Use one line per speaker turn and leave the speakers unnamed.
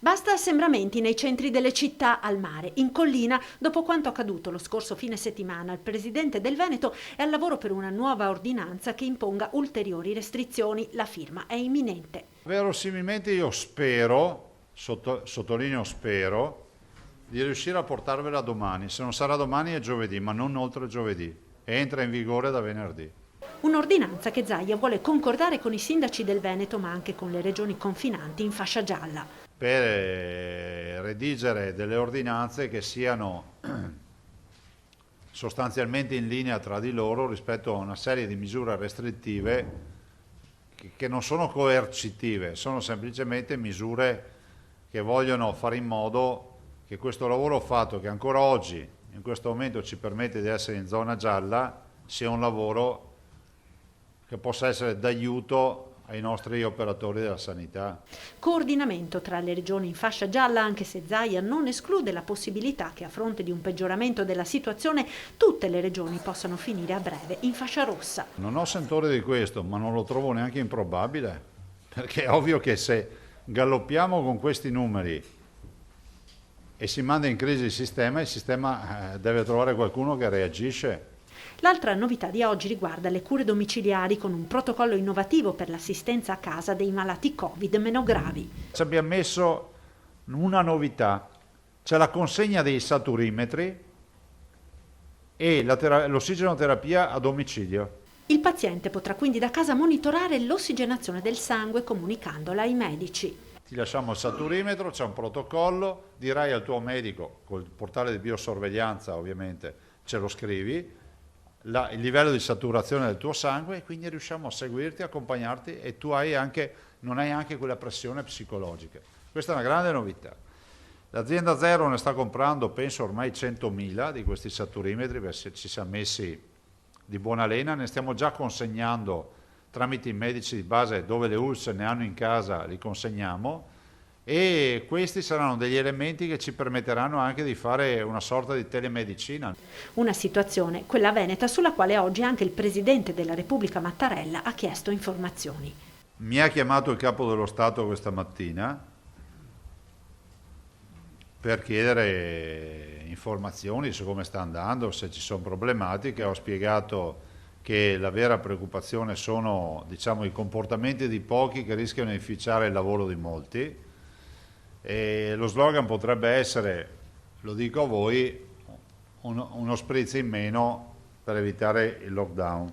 Basta assembramenti nei centri delle città al mare. In collina, dopo quanto accaduto lo scorso fine settimana, il presidente del Veneto è al lavoro per una nuova ordinanza che imponga ulteriori restrizioni. La firma è imminente.
Verosimilmente io spero, sottolineo spero, di riuscire a portarvela domani. Se non sarà domani è giovedì, ma non oltre giovedì. E entra in vigore da venerdì.
Un'ordinanza che Zaia vuole concordare con i sindaci del Veneto, ma anche con le regioni confinanti in fascia gialla.
Per redigere delle ordinanze che siano sostanzialmente in linea tra di loro rispetto a una serie di misure restrittive che non sono coercitive, sono semplicemente misure che vogliono fare in modo che questo lavoro fatto, che ancora oggi, in questo momento ci permette di essere in zona gialla, sia un lavoro che possa essere d'aiuto ai nostri operatori della sanità.
Coordinamento tra le regioni in fascia gialla, anche se Zaia non esclude la possibilità che a fronte di un peggioramento della situazione tutte le regioni possano finire a breve in fascia rossa.
Non ho sentore di questo, ma non lo trovo neanche improbabile, perché è ovvio che se galoppiamo con questi numeri e si manda in crisi il sistema deve trovare qualcuno che reagisce.
L'altra novità di oggi riguarda le cure domiciliari con un protocollo innovativo per l'assistenza a casa dei malati Covid meno gravi.
Ci abbiamo messo una novità, c'è la consegna dei saturimetri e l'ossigenoterapia a domicilio.
Il paziente potrà quindi da casa monitorare l'ossigenazione del sangue comunicandola ai medici.
Ti lasciamo il saturimetro, c'è un protocollo, dirai al tuo medico, col portale di biosorveglianza ovviamente, ce lo scrivi, il livello di saturazione del tuo sangue e quindi riusciamo a seguirti, accompagnarti e tu non hai anche quella pressione psicologica. Questa è una grande novità. L'azienda Zero ne sta comprando penso ormai 100.000 di questi saturimetri perché ci siamo messi di buona lena, ne stiamo già consegnando tramite i medici di base dove le ULSS ne hanno in casa, li consegniamo e questi saranno degli elementi che ci permetteranno anche di fare una sorta di telemedicina.
Una situazione, quella veneta, sulla quale oggi anche il Presidente della Repubblica Mattarella ha chiesto informazioni.
Mi ha chiamato il Capo dello Stato questa mattina per chiedere informazioni su come sta andando, se ci sono problematiche. Ho spiegato che la vera preoccupazione sono, diciamo, i comportamenti di pochi che rischiano di inficiare il lavoro di molti. E lo slogan potrebbe essere, lo dico a voi, uno spritz in meno per evitare il lockdown.